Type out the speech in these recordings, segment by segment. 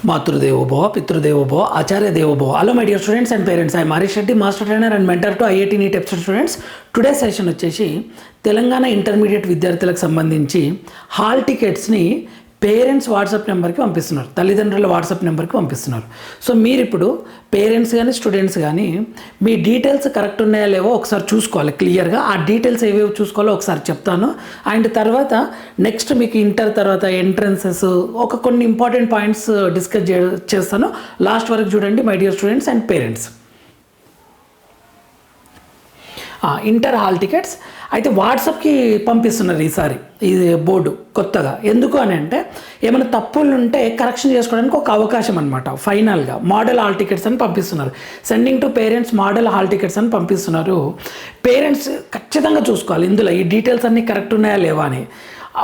మాతృదేవో భవ పితృదేవో భవ ఆచార్య దేవో భవ. Hello my dear students and parents, I Harish Reddy, master trainer and mentor to IIT NEET EPSET students. Today session వచ్చేసి Telangana intermediate విద్యార్థులకు సంబంధించి హాల్ టికెట్స్ని పేరెంట్స్ వాట్సాప్ నెంబర్కి పంపిస్తున్నారు, తల్లిదండ్రుల వాట్సాప్ నెంబర్కి పంపిస్తున్నారు. సో మీరు ఇప్పుడు పేరెంట్స్ కానీ స్టూడెంట్స్ కానీ మీ డీటెయిల్స్ కరెక్ట్ ఉన్నాయా లేవో ఒకసారి చూసుకోవాలి క్లియర్గా. ఆ డీటెయిల్స్ ఏవేవి చూసుకోవాలో ఒకసారి చెప్తాను. అండ్ తర్వాత నెక్స్ట్ మీకు ఇంటర్ తర్వాత ఎంట్రన్సెస్ కొన్ని ఇంపార్టెంట్ పాయింట్స్ డిస్కస్ చేస్తాను. లాస్ట్ వరకు చూడండి my dear students and parents. Inter hall tickets అయితే వాట్సాప్కి పంపిస్తున్నారు ఈసారి, ఇది బోర్డు కొత్తగా. ఎందుకు అని అంటే ఏమైనా తప్పులు ఉంటే కరెక్షన్ చేసుకోవడానికి ఒక అవకాశం అనమాట. ఫైనల్గా మోడల్ హాల్ టికెట్స్ అని పంపిస్తున్నారు. Sending to parents model hall tickets అని పంపిస్తున్నారు. పేరెంట్స్ ఖచ్చితంగా చూసుకోవాలి ఇందులో ఈ డీటెయిల్స్ అన్నీ కరెక్ట్ ఉన్నాయా లేవా అని.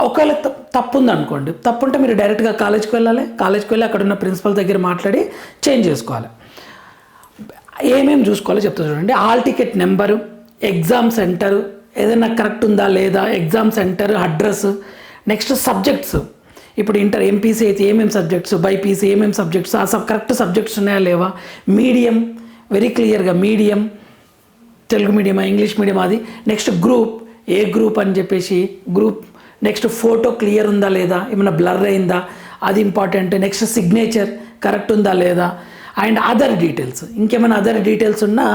ఒకవేళ తప్పు ఉందనుకోండి, తప్పు ఉంటే మీరు డైరెక్ట్గా కాలేజ్కి వెళ్ళాలి. కాలేజ్కి వెళ్ళి అక్కడ ఉన్న ప్రిన్సిపల్ దగ్గర మాట్లాడి చేంజ్ చేసుకోవాలి. ఏమేమి చూసుకోవాలో చెప్తా చూడండి. Hall ticket number, exam centre ఏదైనా కరెక్ట్ ఉందా లేదా, exam centre address, next subjects. ఇప్పుడు ఇంటర్ ఎంపీసీ అయితే ఏమేమి సబ్జెక్ట్స్, బైపీసీ ఏమేమి సబ్జెక్ట్స్, కరెక్ట్ సబ్జెక్ట్స్ ఉన్నాయా లేవా. మీడియం వెరీ క్లియర్గా మీడియం, తెలుగు మీడియమా ఇంగ్లీష్ మీడియం అది. నెక్స్ట్ గ్రూప్, ఏ గ్రూప్ అని చెప్పేసి గ్రూప్. నెక్స్ట్ ఫోటో క్లియర్ ఉందా లేదా, ఏమైనా బ్లర్ అయిందా అది ఇంపార్టెంట్. నెక్స్ట్ సిగ్నేచర్ కరెక్ట్ ఉందా లేదా. అండ్ అదర్ డీటెయిల్స్, ఇంకేమైనా అదర్ డీటెయిల్స్ ఉన్నా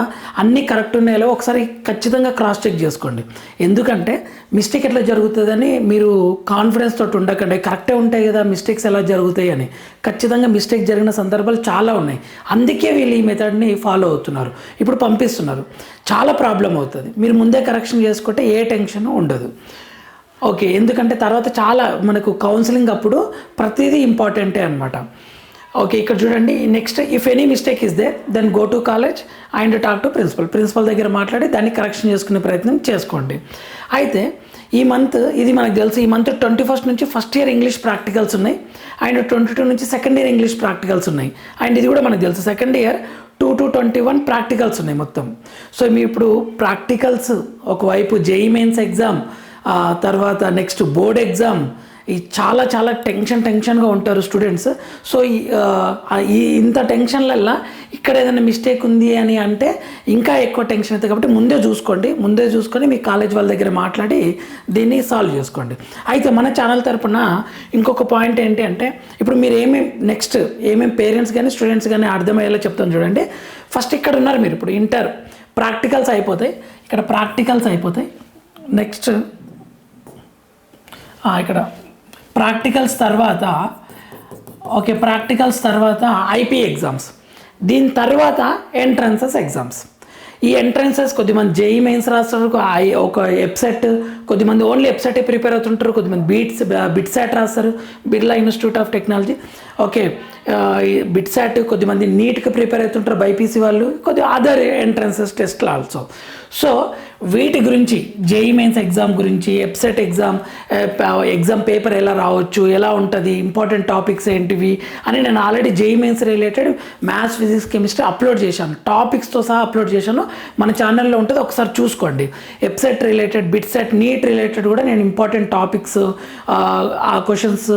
అన్నీ కరెక్ట్ ఉన్నాయో ఒకసారి ఖచ్చితంగా క్రాస్ చెక్ చేసుకోండి. ఎందుకంటే మిస్టేక్ ఎట్లా జరుగుతుందని మీరు కాన్ఫిడెన్స్ తోటి ఉండకండి. కరెక్టే ఉంటాయి కదా, మిస్టేక్స్ ఎలా జరుగుతాయి అని. ఖచ్చితంగా మిస్టేక్ జరిగిన సందర్భాలు చాలా ఉన్నాయి. అందుకే వీళ్ళు ఈ మెథడ్ని ఫాలో అవుతున్నారు. ఇప్పుడు పంపిస్తున్నారు, చాలా ప్రాబ్లం అవుతుంది. మీరు ముందే కరెక్షన్ చేసుకుంటే ఏ టెన్షన్ ఉండదు. ఓకే, ఎందుకంటే తర్వాత చాలా మనకు కౌన్సిలింగ్ అప్పుడు ప్రతిదీ ఇంపార్టెంటే అనమాట. ఓకే, ఇక్కడ చూడండి. Next if any mistake is there then go to college and talk to principal దగ్గర మాట్లాడి దాన్ని కరెక్షన్ చేసుకునే ప్రయత్నం చేసుకోండి. అయితే ఈ మంత్ ఇది మనకు తెలుసు, ఈ మంత్ 21 నుంచి ఫస్ట్ ఇయర్ ఇంగ్లీష్ ప్రాక్టికల్స్ ఉన్నాయి. అండ్ 22 నుంచి సెకండ్ ఇయర్ ఇంగ్లీష్ ప్రాక్టికల్స్ ఉన్నాయి. అండ్ ఇది కూడా మనకు తెలుసు, సెకండ్ ఇయర్ 2 to 21 ప్రాక్టికల్స్ ఉన్నాయి మొత్తం. సో మీ ఇప్పుడు ప్రాక్టికల్స్ ఒకవైపు JEE మెయిన్స్ ఎగ్జామ్, తర్వాత నెక్స్ట్ బోర్డ్ ఎగ్జామ్, ఈ చాలా చాలా టెన్షన్గా ఉంటారు స్టూడెంట్స్. సో ఈ ఇంత టెన్షన్లల్లో ఇక్కడ ఏదైనా మిస్టేక్ ఉంది అని అంటే ఇంకా ఎక్కువ టెన్షన్ అవుతుంది. కాబట్టి ముందే చూసుకొని మీ కాలేజ్ వాళ్ళ దగ్గర మాట్లాడి దీన్ని సాల్వ్ చేసుకోండి. అయితే మన ఛానల్ తరపున ఇంకొక పాయింట్ ఏంటి అంటే, ఇప్పుడు మీరు ఏమేమి పేరెంట్స్ కానీ స్టూడెంట్స్ కానీ అర్థమయ్యేలా చెప్తాను చూడండి. ఫస్ట్ ఇక్కడ ఉన్నారు మీరు, ఇప్పుడు ఇంటర్ ప్రాక్టికల్స్ అయిపోతాయి, ఇక్కడ ప్రాక్టికల్స్ అయిపోతాయి. నెక్స్ట్ ఇక్కడ ప్రాక్టికల్స్ తర్వాత IP ఎగ్జామ్స్, దీని తర్వాత ఎంట్రన్సెస్ ఎగ్జామ్స్. ఈ ఎంట్రన్సెస్ కొద్దిమంది JEE మెయిన్స్ రాస్తారు, ఒక EPSET, కొద్దిమంది ఓన్లీ EPSET ప్రిపేర్ అవుతుంటారు, కొద్దిమంది బిట్సాట్ రాస్తారు, Birla institute of technology. Okay, BITSAT, కొద్దిమంది నీట్కి ప్రిపేర్ అవుతుంటారు బైపీసీ వాళ్ళు, కొద్దిగా అదర్ ఎంట్రన్సెస్ టెస్ట్లు ఆల్సో. సో వీటి గురించి JEE మెయిన్స్ ఎగ్జామ్ గురించి, EPSET ఎగ్జామ్ పేపర్ ఎలా రావచ్చు, ఎలా ఉంటుంది, ఇంపార్టెంట్ టాపిక్స్ ఏంటివి అని నేను already JEE mains related maths, physics, chemistry upload చేశాను, టాపిక్స్తో సహా అప్లోడ్ చేశాను. మన ఛానల్లో ఉంటుంది, ఒకసారి చూసుకోండి. EPSET related, BITSAT, NEET related కూడా నేను ఇంపార్టెంట్ టాపిక్స్, ఆ క్వశ్చన్స్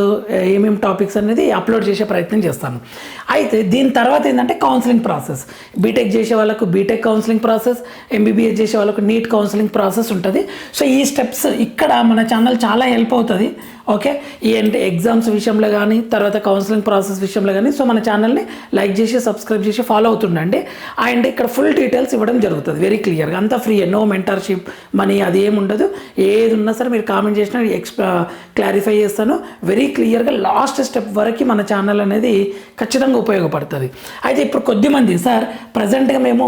ఏమేమి టాపిక్స్ అనేది అప్లోడ్ చేసే ప్రయత్నం చేస్తాను. అయితే దీని తర్వాత ఏంటంటే కౌన్సిలింగ్ ప్రాసెస్. బీటెక్ చేసే వాళ్ళకు బీటెక్ కౌన్సిలింగ్ ప్రాసెస్, MBBS చేసే వాళ్ళకు నీట్ కౌన్సిలింగ్ ప్రాసెస్ ఉంటుంది. సో ఈ స్టెప్స్ ఇక్కడ మన ఛానల్ చాలా హెల్ప్ అవుతుంది. ఓకే, ఈ ఎగ్జామ్స్ విషయంలో కానీ తర్వాత కౌన్సిలింగ్ ప్రాసెస్ విషయంలో కానీ. సో మన ఛానల్ని లైక్ చేసి సబ్స్క్రైబ్ చేసి ఫాలో అవుతుండండి. అండ్ ఇక్కడ ఫుల్ డీటెయిల్స్ ఇవ్వడం జరుగుతుంది వెరీ క్లియర్గా, అంతా ఫ్రీ, నో మెంటర్షిప్ మనీ అది ఏమి ఉండదు. ఏది ఉన్నా సరే మీరు కామెంట్ చేసినా క్లారిఫై చేస్తాను వెరీ క్లియర్గా. లాస్ట్ స్టెప్ వరకు మన ఛానల్ అనేది ఖచ్చితంగా ఉపయోగపడుతుంది. అయితే ఇప్పుడు కొద్దిమంది సార్ ప్రజెంట్గా మేము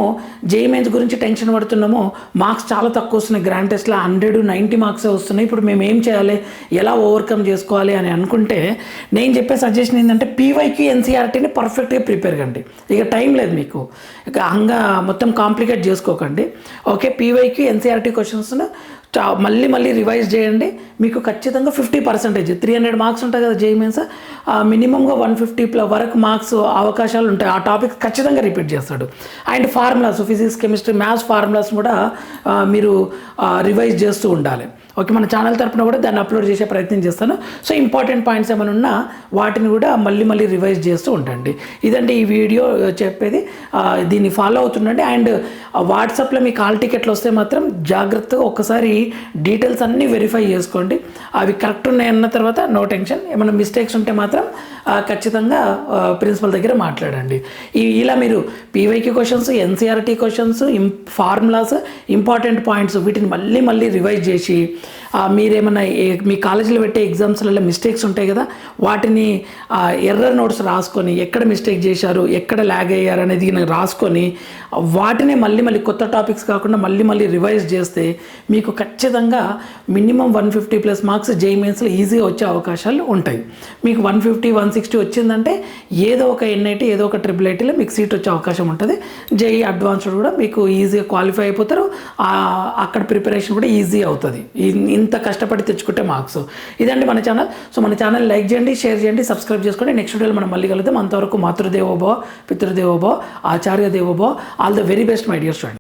JEE మెయిన్స్ గురించి టెన్షన్ పడుతున్నాము, మార్క్స్ చాలా తక్కువ వస్తున్నాయి, గ్రాండ్ టెస్ట్లో 190 మార్క్సే వస్తున్నాయి, ఇప్పుడు మేము ఏం చేయాలి, ఎలా ఓవర్కమ్ చేసుకోవాలి అని అనుకుంటే నేను చెప్పే సజెషన్ ఏంటంటే PYQ NCERTని పర్ఫెక్ట్గా ప్రిపేర్ కండి. ఇక టైం లేదు మీకు, ఇక మొత్తం కాంప్లికేట్ చేసుకోకండి. ఓకే, PYQ NCERT క్వశ్చన్స్ను మళ్ళీ రివైజ్ చేయండి. మీకు ఖచ్చితంగా 50%, 300 మార్క్స్ ఉంటాయి కదా JEE మెయిన్స్, మినిమంగా 150 వరకు మార్క్స్ అవకాశాలు ఉంటాయి. ఆ టాపిక్ ఖచ్చితంగా రిపీట్ చేస్తాడు. And formulas, physics, chemistry, maths formulas కూడా మీరు రివైజ్ చేస్తూ ఉండాలి. ఓకే, మన ఛానల్ తరపున కూడా దాన్ని అప్లోడ్ చేసే ప్రయత్నం చేస్తాను. సో ఇంపార్టెంట్ పాయింట్స్ ఏమైనా ఉన్నా వాటిని కూడా మళ్ళీ రివైజ్ చేస్తూ ఉండండి. ఇదండి ఈ వీడియో చెప్పేది. దీన్ని ఫాలో అవుతుండండి. అండ్ వాట్సాప్లో మీకు హాల్ టికెట్లు వస్తే మాత్రం జాగ్రత్తగా ఒక్కసారి డీటెయిల్స్ అన్నీ వెరిఫై చేసుకోండి. అవి కరెక్ట్ ఉన్నాయన్న తర్వాత నో టెన్షన్. ఏమైనా మిస్టేక్స్ ఉంటే మాత్రం ఖచ్చితంగా ప్రిన్సిపల్ దగ్గర మాట్లాడండి. ఇలా మీరు PYQ questions, NCERT questions, formulas, important points వీటిని మళ్ళీ రివైజ్ చేసి మీరేమన్నా మీ కాలేజీలో పెట్టే ఎగ్జామ్స్లలో మిస్టేక్స్ ఉంటాయి కదా, వాటిని ఎర్రర్ నోట్స్ రాసుకొని ఎక్కడ మిస్టేక్ చేశారు, ఎక్కడ ల్యాగ్ అయ్యారు అనేది రాసుకొని వాటిని మళ్ళీ కొత్త టాపిక్స్ కాకుండా మళ్ళీ రివైజ్ చేస్తే మీకు ఖచ్చితంగా మినిమం 150+ మార్క్స్ జేఈఈ మెయిన్స్లో ఈజీగా వచ్చే అవకాశాలు ఉంటాయి. మీకు 150, 160 వచ్చిందంటే ఏదో ఒక ఎన్ఐటీ, ఏదో ఒక IIITలో మీకు సీట్ వచ్చే అవకాశం ఉంటుంది. జేఈఈ అడ్వాన్స్డ్ కూడా మీకు ఈజీగా క్వాలిఫై అయిపోతారు. అక్కడ ప్రిపరేషన్ కూడా ఈజీ అవుతుంది ఇంత కష్టపడి తెచ్చుకుంటే మార్క్స్. ఇదండి మన ఛానల్. సో మన ఛానల్ లైక్ చేయండి, షేర్ చేయండి, సబ్స్క్రైబ్ చేసుకోండి. నెక్స్ట్ వీడియోలో మనం మళ్ళీ కలుద్దాం. అంతవరకు మాతృదేవోభవ, పితృదేవోభవ, ఆచార్య దేవోభవ. All the very best my dear student.